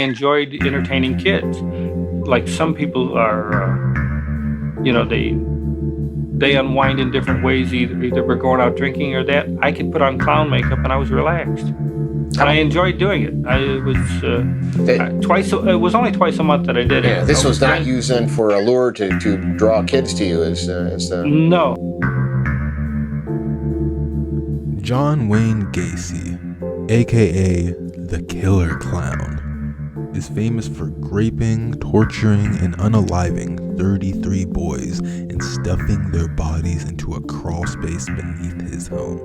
enjoyed entertaining kids. Like some people are, they unwind in different ways. Either we're going out drinking or that. I could put on clown makeup and I was relaxed, and I enjoyed doing it. It was only twice a month that I did it. Yeah, this was not used then for a lure to draw kids to you No. John Wayne Gacy, aka the Killer Clown, is famous for raping, torturing, and unaliving 33 boys and stuffing their bodies into a crawl space beneath his home.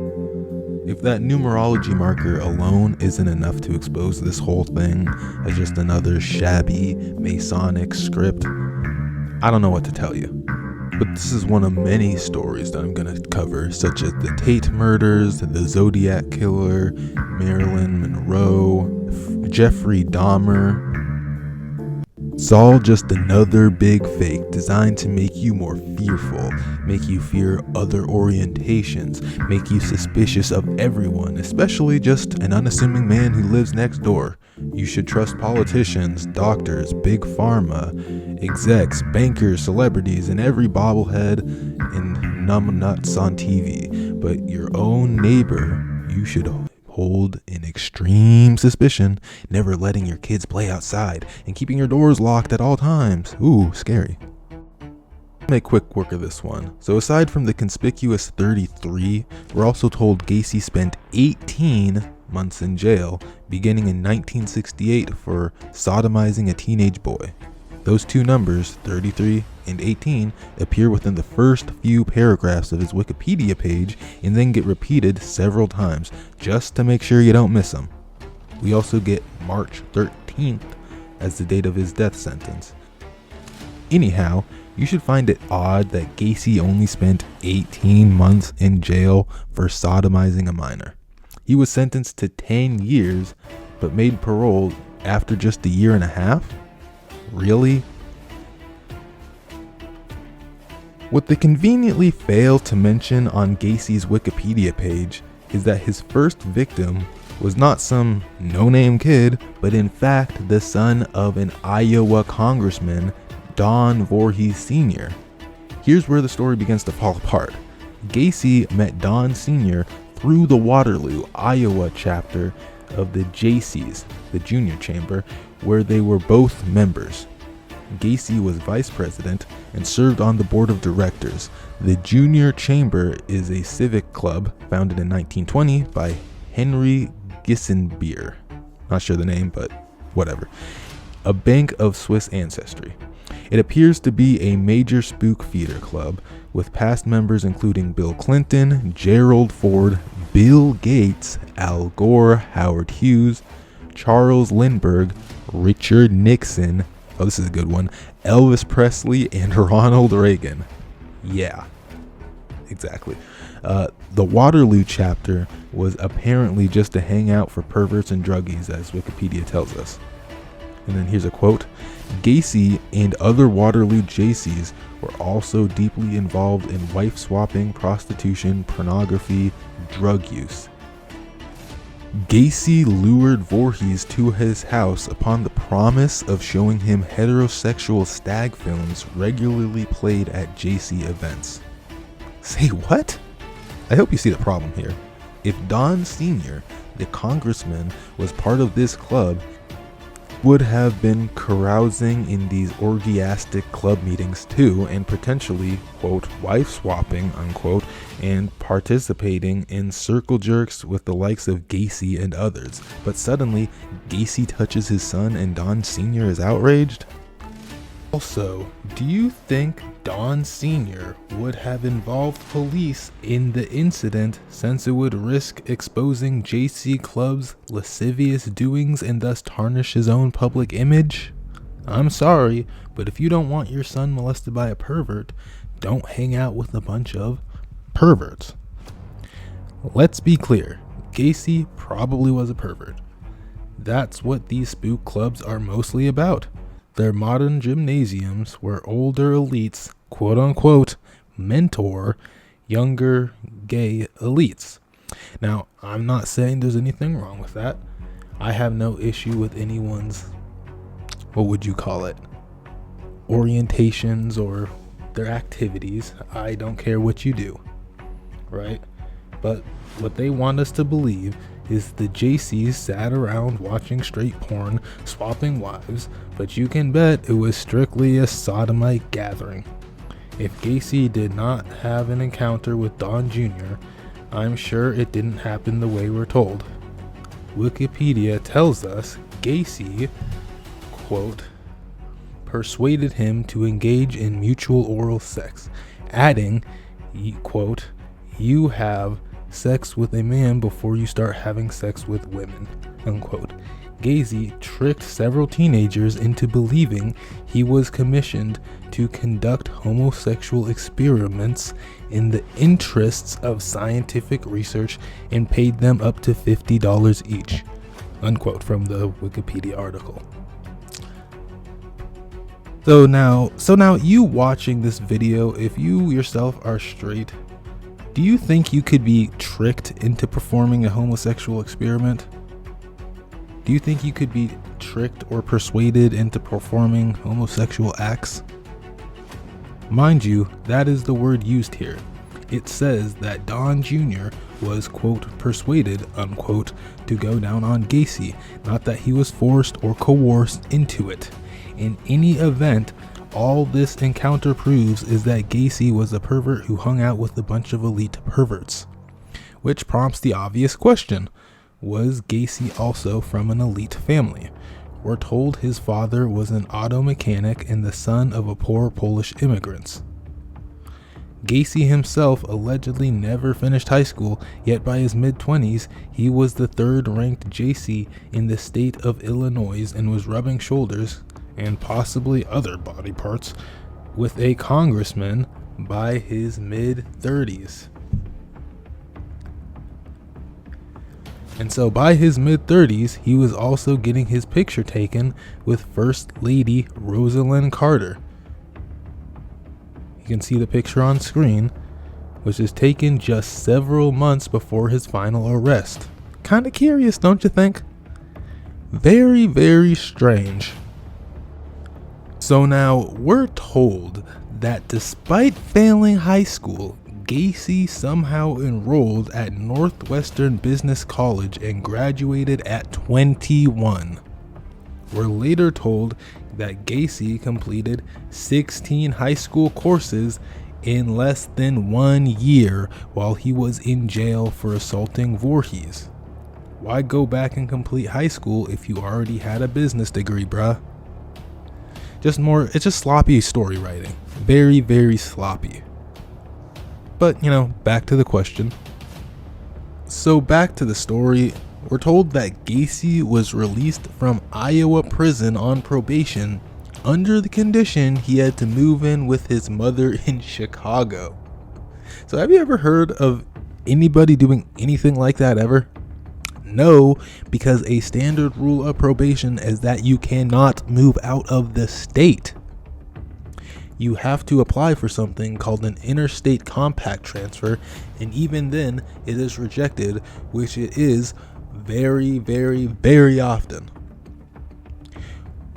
If that numerology marker alone isn't enough to expose this whole thing as just another shabby Masonic script, I don't know what to tell you. But this is one of many stories that I'm going to cover, such as the Tate murders, the Zodiac Killer, Marilyn Monroe, Jeffrey Dahmer. It's all just another big fake designed to make you more fearful, make you fear other orientations, make you suspicious of everyone, especially just an unassuming man who lives next door. You should trust politicians, doctors, big pharma, execs, bankers, celebrities, and every bobblehead and numbnuts on TV. But your own neighbor, you should hold in extreme suspicion, never letting your kids play outside, and keeping your doors locked at all times. Ooh, scary. Make quick work of this one. So aside from the conspicuous 33, we're also told Gacy spent 18 months in jail, beginning in 1968 for sodomizing a teenage boy. Those two numbers, 33 and 18, appear within the first few paragraphs of his Wikipedia page and then get repeated several times just to make sure you don't miss them. We also get March 13th as the date of his death sentence. Anyhow, you should find it odd that Gacy only spent 18 months in jail for sodomizing a minor. He was sentenced to 10 years, but made parole after just a year and a half? Really? What they conveniently fail to mention on Gacy's Wikipedia page is that his first victim was not some no-name kid, but in fact the son of an Iowa congressman, Don Voorhees Sr. Here's where the story begins to fall apart. Gacy met Don Sr. through the Waterloo, Iowa chapter of the Jaycees, the junior chamber, where they were both members. Gacy was vice president and served on the board of directors. The junior chamber is a civic club founded in 1920 by Henry Gissenbier. Not sure the name, but whatever. A bank of Swiss ancestry. It appears to be a major spook feeder club with past members including Bill Clinton, Gerald Ford, Bill Gates, Al Gore, Howard Hughes, Charles Lindbergh, Richard Nixon, oh this is a good one, Elvis Presley, and Ronald Reagan. Yeah, exactly. The Waterloo chapter was apparently just a hangout for perverts and druggies, as Wikipedia tells us. And then here's a quote. Gacy and other Waterloo Jaycees were also deeply involved in wife swapping, prostitution, pornography, drug use. Gacy lured Voorhees to his house upon the promise of showing him heterosexual stag films regularly played at Jaycee events. Say what? I hope you see the problem here. If Don Sr., the congressman, was part of this club, would have been carousing in these orgiastic club meetings too, and potentially, quote, wife swapping, unquote, and participating in circle jerks with the likes of Gacy and others. But suddenly, Gacy touches his son and Don Sr. is outraged? Also, do you think Don Sr. would have involved police in the incident since it would risk exposing Jaycee Club's lascivious doings and thus tarnish his own public image? I'm sorry, but if you don't want your son molested by a pervert, don't hang out with a bunch of perverts. Let's be clear, Gacy probably was a pervert. That's what these spook clubs are mostly about. They're modern gymnasiums where older elites, quote unquote, mentor younger gay elites. Now, I'm not saying there's anything wrong with that. I have no issue with anyone's what would you call it, orientations or their activities. I don't care what you do, right? But what they want us to believe is the JCs sat around watching straight porn, swapping wives, but you can bet it was strictly a sodomite gathering. If Gacy did not have an encounter with Don Jr., I'm sure it didn't happen the way we're told. Wikipedia tells us Gacy, quote, persuaded him to engage in mutual oral sex, adding, quote, you have sex with a man before you start having sex with women, unquote. Gacy tricked several teenagers into believing he was commissioned to conduct homosexual experiments in the interests of scientific research and paid them up to $50 each, unquote, from the Wikipedia article. So now you watching this video, if you yourself are straight, do you think you could be tricked into performing a homosexual experiment? Do you think you could be tricked or persuaded into performing homosexual acts? Mind you, that is the word used here. It says that Don Jr. was, quote, persuaded, unquote, to go down on Gacy, not that he was forced or coerced into it. In any event, all this encounter proves is that Gacy was a pervert who hung out with a bunch of elite perverts. Which prompts the obvious question, was Gacy also from an elite family? We're told his father was an auto mechanic and the son of a poor Polish immigrants. Gacy himself allegedly never finished high school, yet by his mid-20s, he was the third-ranked JC in the state of Illinois and was rubbing shoulders, and possibly other body parts, with a congressman by his mid-30s. And so by his mid-30s, he was also getting his picture taken with First Lady Rosalind Carter. You can see the picture on screen, which is taken just several months before his final arrest. Kinda curious, don't you think? Very, very strange. So now we're told that despite failing high school, Gacy somehow enrolled at Northwestern Business College and graduated at 21. We're later told that Gacy completed 16 high school courses in less than 1 year while he was in jail for assaulting Voorhees. Why go back and complete high school if you already had a business degree, bruh? It's just sloppy story writing. Very, very sloppy. But, back to the question. So back to the story, we're told that Gacy was released from Iowa prison on probation under the condition he had to move in with his mother in Chicago. So have you ever heard of anybody doing anything like that ever? No, because a standard rule of probation is that you cannot move out of the state. You have to apply for something called an interstate compact transfer, and even then it is rejected, which it is very, very, very often.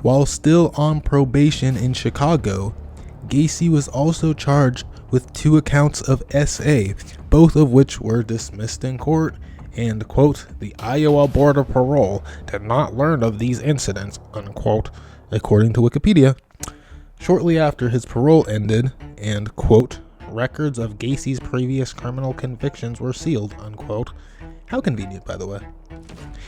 While still on probation in Chicago, Gacy was also charged with 2 accounts of SA, both of which were dismissed in court, and, quote, the Iowa Board of Parole did not learn of these incidents, unquote, according to Wikipedia. Shortly after his parole ended, and, quote, records of Gacy's previous criminal convictions were sealed, unquote. How convenient, by the way.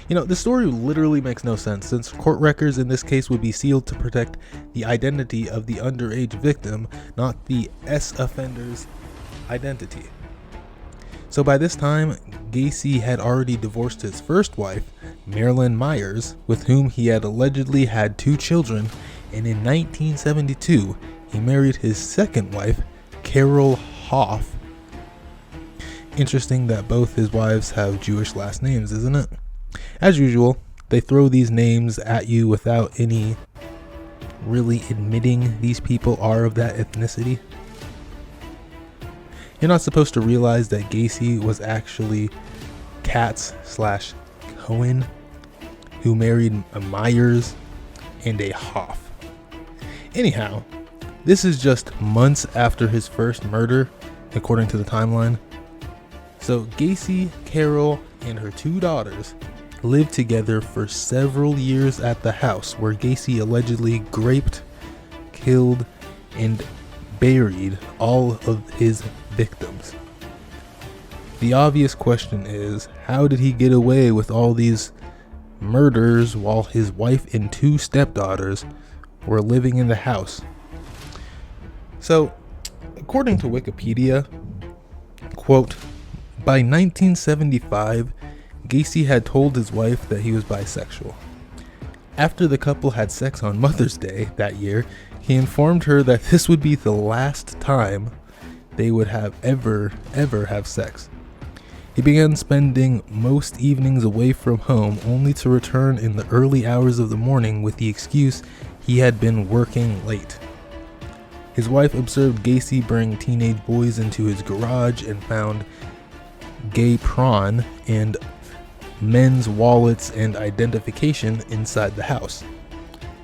The story literally makes no sense, since court records in this case would be sealed to protect the identity of the underage victim, not the offender's identity. So by this time, Gacy had already divorced his first wife, Marilyn Myers, with whom he had allegedly had 2 children, and in 1972, he married his second wife, Carol Hoff. Interesting that both his wives have Jewish last names, isn't it? As usual, they throw these names at you without any really admitting these people are of that ethnicity. You're not supposed to realize that Gacy was actually Katz/Cohen, who married Myers, and a Hoff. Anyhow, this is just months after his first murder, according to the timeline. So Gacy, Carol, and her 2 daughters lived together for several years at the house where Gacy allegedly raped, killed, and buried all of his victims. The obvious question is, how did he get away with all these murders while his wife and 2 stepdaughters were living in the house? So, according to Wikipedia, quote, by 1975, Gacy had told his wife that he was bisexual. After the couple had sex on Mother's Day that year, he informed her that this would be the last time they would ever have sex. He began spending most evenings away from home, only to return in the early hours of the morning with the excuse he had been working late. His wife observed Gacy bring teenage boys into his garage and found gay prawn and men's wallets and identification inside the house.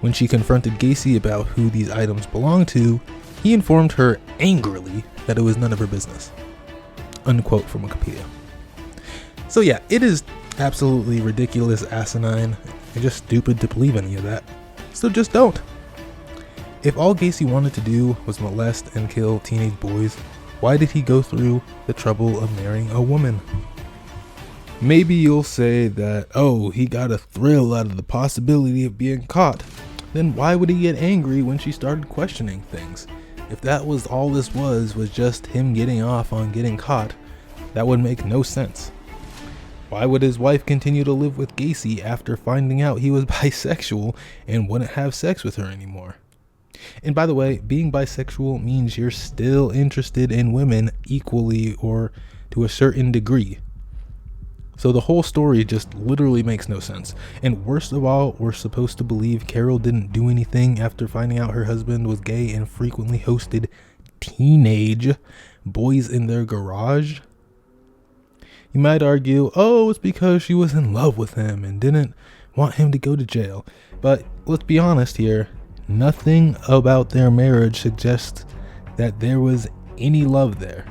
When she confronted Gacy about who these items belonged to, he informed her angrily that it was none of her business. Unquote from Wikipedia. So yeah, it is absolutely ridiculous, asinine, and just stupid to believe any of that. So just don't. If all Gacy wanted to do was molest and kill teenage boys, why did he go through the trouble of marrying a woman? Maybe you'll say that, oh, he got a thrill out of the possibility of being caught. Then why would he get angry when she started questioning things? If that was all this was just him getting off on getting caught, that would make no sense. Why would his wife continue to live with Gacy after finding out he was bisexual and wouldn't have sex with her anymore? And by the way, being bisexual means you're still interested in women equally or to a certain degree. So the whole story just literally makes no sense. And worst of all, we're supposed to believe Carol didn't do anything after finding out her husband was gay and frequently hosted teenage boys in their garage. You might argue, oh, it's because she was in love with him and didn't want him to go to jail. But let's be honest here, nothing about their marriage suggests that there was any love there.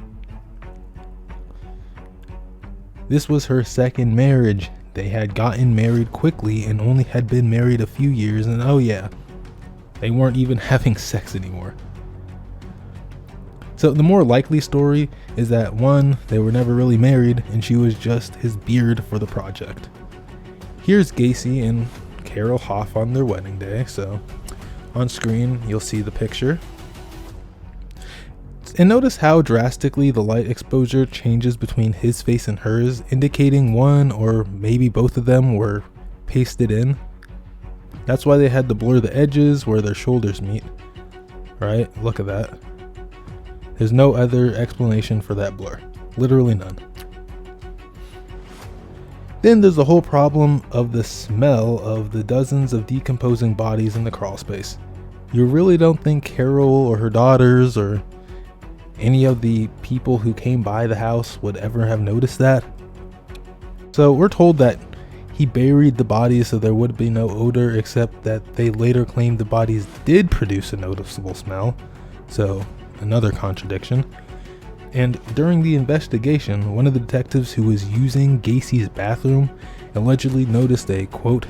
This was her second marriage. They had gotten married quickly and only had been married a few years, and oh yeah, they weren't even having sex anymore. So the more likely story is that 1, they were never really married and she was just his beard for the project. Here's Gacy and Carol Hoff on their wedding day. So on screen, you'll see the picture. And notice how drastically the light exposure changes between his face and hers, indicating one or maybe both of them were pasted in. That's why they had to blur the edges where their shoulders meet. Right? Look at that. There's no other explanation for that blur. Literally none. Then there's the whole problem of the smell of the dozens of decomposing bodies in the crawl space. You really don't think Carol or her daughters or any of the people who came by the house would ever have noticed that? So we're told that he buried the bodies so there would be no odor, except that they later claimed the bodies did produce a noticeable smell. So another contradiction. And during the investigation, one of the detectives who was using Gacy's bathroom allegedly noticed a, quote,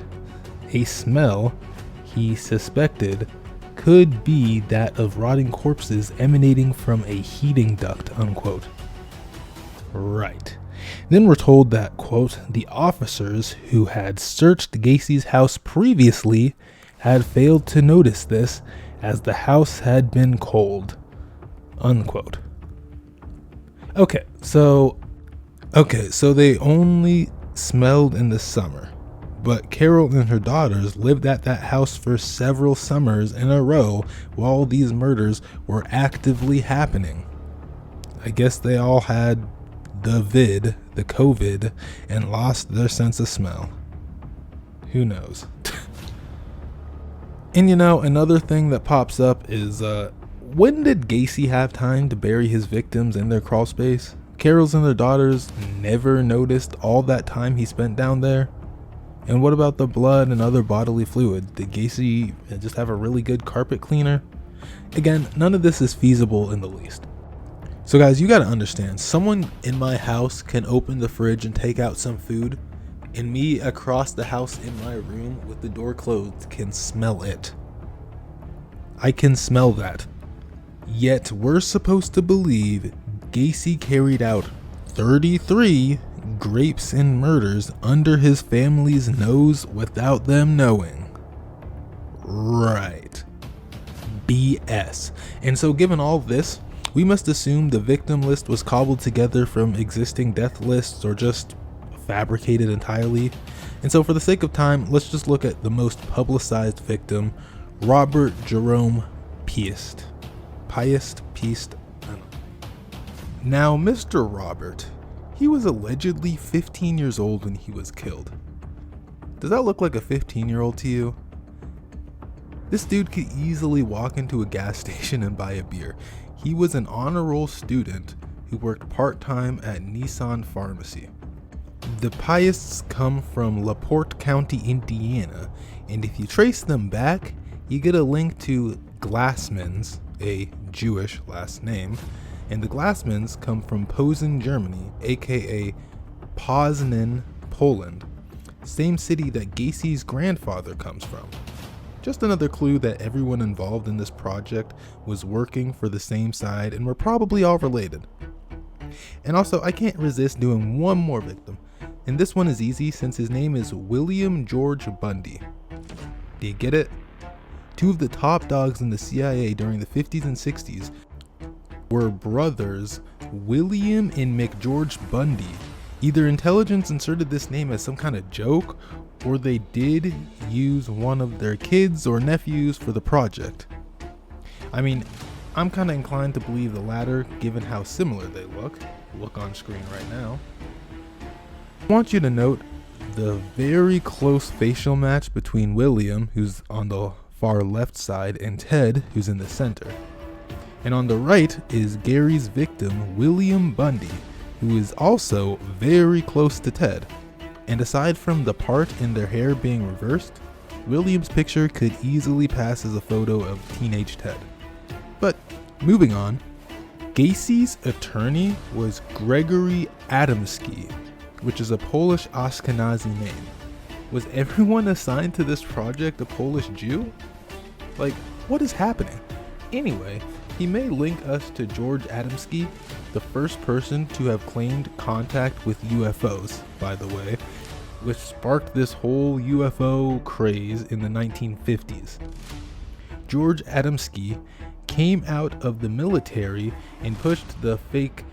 a smell he suspected could be that of rotting corpses emanating from a heating duct, unquote. Right. Then we're told that, quote, the officers who had searched Gacy's house previously had failed to notice this as the house had been cold, unquote. Okay, so they only smelled in the summer, but Carol and her daughters lived at that house for several summers in a row while these murders were actively happening. I guess they all had the COVID, and lost their sense of smell. Who knows? And you know, another thing that pops up is, when did Gacy have time to bury his victims in their crawl space? Carol's and their daughters never noticed all that time he spent down there. And what about the blood and other bodily fluid? Did Gacy just have a really good carpet cleaner? Again, none of this is feasible in the least. So guys, you gotta understand, someone in my house can open the fridge and take out some food, and me across the house in my room with the door closed can smell it. I can smell that. Yet we're supposed to believe Gacy carried out 33 rapes and murders under his family's nose without them knowing. Right. BS. And so given all this, we must assume the victim list was cobbled together from existing death lists or just fabricated entirely. And so for the sake of time, let's just look at the most publicized victim, Robert Jerome Piest. Piest? I don't know. Now, Mr. Robert, he was allegedly 15 years old when he was killed. Does that look like a 15-year-old to you? This dude could easily walk into a gas station and buy a beer. He was an honor roll student who worked part-time at Nissan Pharmacy. The Piests come from LaPorte County, Indiana, and if you trace them back, you get a link to Glassmans, a Jewish last name, and the Glassmans come from Posen, Germany, aka Poznan, Poland, same city that Gacy's grandfather comes from. Just another clue that everyone involved in this project was working for the same side and were probably all related. And also, I can't resist doing one more victim, and this one is easy since his name is William George Bundy. Do you get it? Two of the top dogs in the CIA during the 50s and 60s were brothers William and McGeorge Bundy. Either intelligence inserted this name as some kind of joke, or they did use one of their kids or nephews for the project. I mean, I'm kind of inclined to believe the latter given how similar they look on screen right now. I want you to note the very close facial match between William, who's on the far left side, and Ted, who's in the center. And on the right is Gary's victim, William Bundy, who is also very close to Ted. And aside from the part in their hair being reversed, William's picture could easily pass as a photo of teenage Ted. But moving on, Gacy's attorney was Gregory Adamski, which is a Polish Ashkenazi name. Was everyone assigned to this project a Polish Jew? Like, what is happening? Anyway, he may link us to George Adamski, the first person to have claimed contact with UFOs, by the way, which sparked this whole UFO craze in the 1950s. George Adamski came out of the military and pushed the fake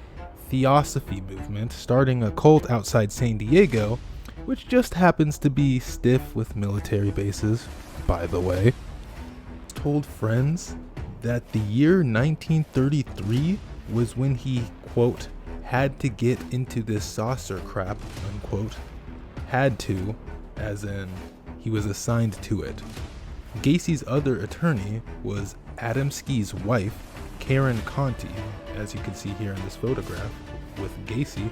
Theosophy movement, starting a cult outside San Diego, which just happens to be stiff with military bases, by the way. Told friends that the year 1933 was when he, quote, had to get into this saucer crap, unquote. Had to, as in he was assigned to it. Gacy's other attorney was Adamski's wife, Karen Conti, as you can see here in this photograph with Gacy.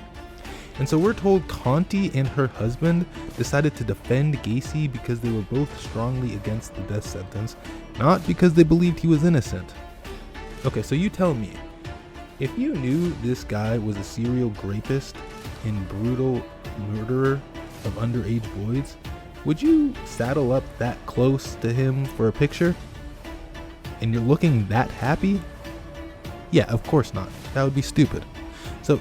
And so we're told Conti and her husband decided to defend Gacy because they were both strongly against the death sentence, not because they believed he was innocent. Okay, so you tell me, if you knew this guy was a serial rapist and brutal murderer of underage boys, would you saddle up that close to him for a picture? And you're looking that happy? Yeah, of course not. That would be stupid. So,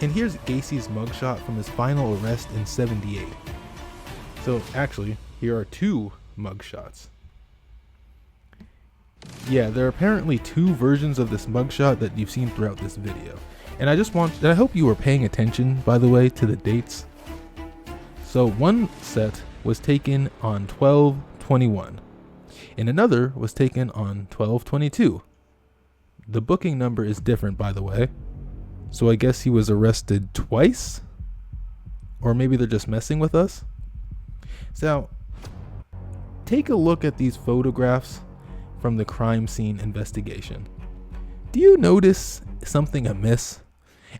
and here's Gacy's mugshot from his final arrest in '78. So actually, here are two mugshots. Yeah, there are apparently two versions of this mugshot that you've seen throughout this video. And I hope you were paying attention, by the way, to the dates. So one set was taken on 12/21, and another was taken on 12/22. The booking number is different, by the way. So I guess he was arrested twice? Or maybe they're just messing with us? So, take a look at these photographs from the crime scene investigation. Do you notice something amiss?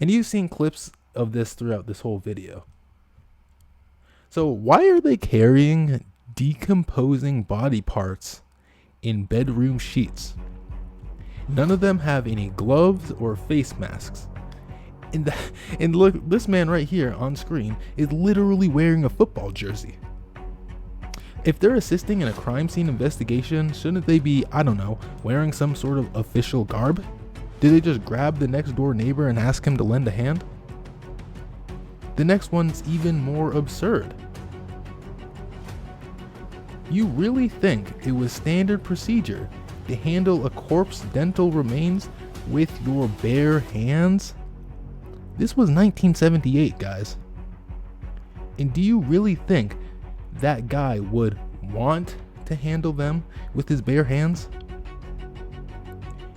And you've seen clips of this throughout this whole video. So why are they carrying decomposing body parts in bedroom sheets? None of them have any gloves or face masks. And look, this man right here on screen is literally wearing a football jersey. If they're assisting in a crime scene investigation, shouldn't they be, I don't know, wearing some sort of official garb? Did they just grab the next door neighbor and ask him to lend a hand? The next one's even more absurd. You really think it was standard procedure to handle a corpse's dental remains with your bare hands? This was 1978, guys. And do you really think that guy would want to handle them with his bare hands?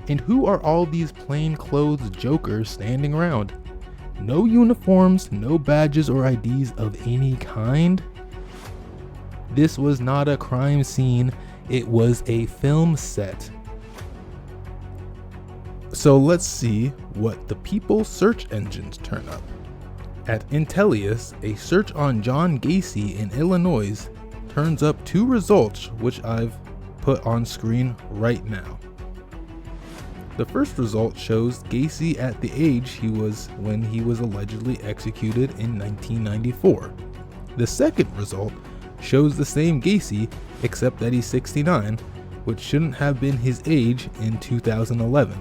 And who are all these plainclothes jokers standing around? No uniforms, no badges or IDs of any kind. This was not a crime scene, it was a film set. So let's see what the people's search engines turn up. At Intellius, a search on John Gacy in Illinois turns up 2 results which I've put on screen right now. The first result shows Gacy at the age he was when he was allegedly executed in 1994. The second result shows the same Gacy except that he's 69, which shouldn't have been his age in 2011.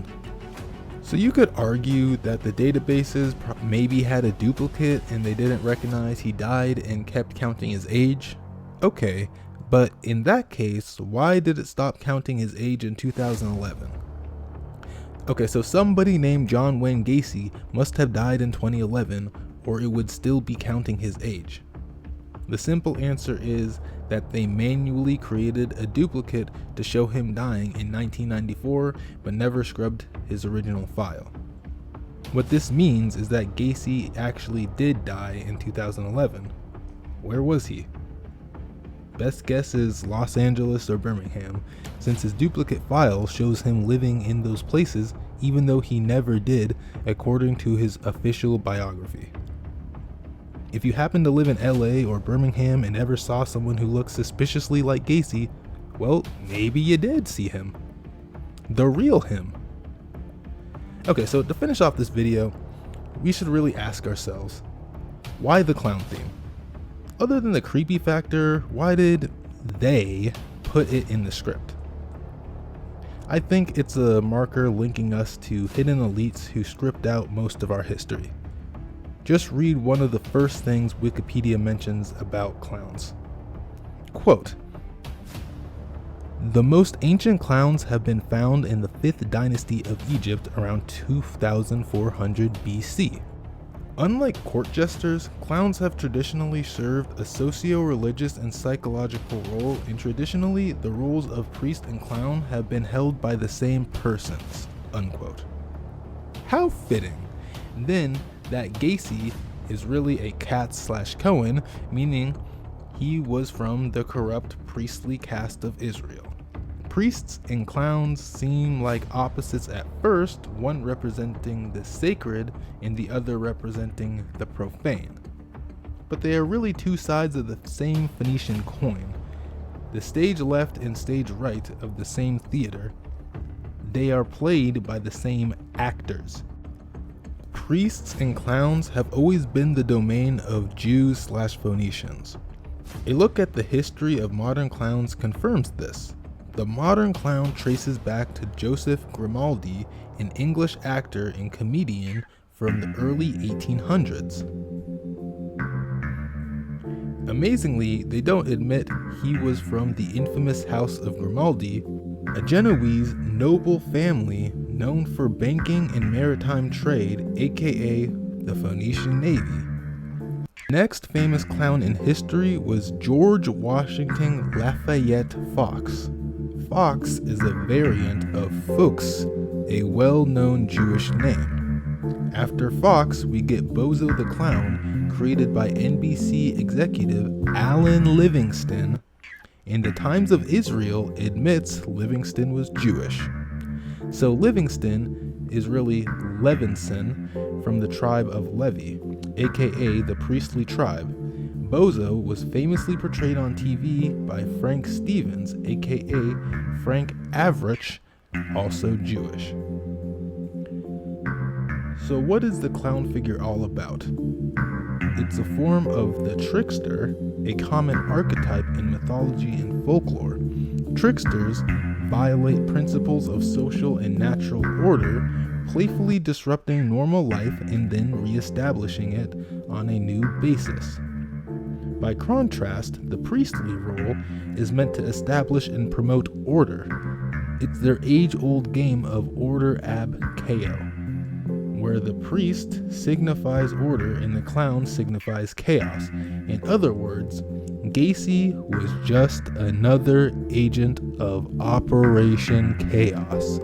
So you could argue that the databases maybe had a duplicate and they didn't recognize he died and kept counting his age. Okay, but in that case, why did it stop counting his age in 2011? Okay, so somebody named John Wayne Gacy must have died in 2011 or it would still be counting his age. The simple answer is that they manually created a duplicate to show him dying in 1994 but never scrubbed his original file. What this means is that Gacy actually did die in 2011. Where was he? Best guess is Los Angeles or Birmingham, since his duplicate file shows him living in those places even though he never did, according to his official biography. If you happen to live in LA or Birmingham and ever saw someone who looks suspiciously like Gacy, well, maybe you did see him. The real him. Okay, so to finish off this video, we should really ask ourselves, why the clown theme? Other than the creepy factor, why did they put it in the script? I think it's a marker linking us to hidden elites who script out most of our history. Just read one of the first things Wikipedia mentions about clowns. Quote, "The most ancient clowns have been found in the 5th dynasty of Egypt around 2400 BC. Unlike court jesters, clowns have traditionally served a socio-religious and psychological role, and traditionally the roles of priest and clown have been held by the same persons." Unquote. How fitting, then, that Gacy is really a Katz/Cohen, meaning he was from the corrupt priestly caste of Israel. Priests and clowns seem like opposites at first, one representing the sacred and the other representing the profane. But they are really 2 sides of the same Phoenician coin. The stage left and stage right of the same theater. They are played by the same actors. Priests and clowns have always been the domain of Jews/Phoenicians. A look at the history of modern clowns confirms this. The modern clown traces back to Joseph Grimaldi, an English actor and comedian from the early 1800s. Amazingly, they don't admit he was from the infamous House of Grimaldi, a Genoese noble family known for banking and maritime trade, aka the Phoenician Navy. Next famous clown in history was George Washington Lafayette Fox. Fox is a variant of Fuchs, a well-known Jewish name. After Fox, we get Bozo the Clown, created by NBC executive Alan Livingston, and the Times of Israel admits Livingston was Jewish. So Livingston is really Levinson from the tribe of Levi, aka the priestly tribe, Bozo was famously portrayed on TV by Frank Stevens, aka Frank Average, also Jewish. So what is the clown figure all about? It's a form of the trickster, a common archetype in mythology and folklore. Tricksters violate principles of social and natural order, playfully disrupting normal life and then re-establishing it on a new basis. By contrast, the priestly role is meant to establish and promote order. It's their age-old game of order ab chaos, where the priest signifies order and the clown signifies chaos. In other words, Gacy was just another agent of Operation Chaos.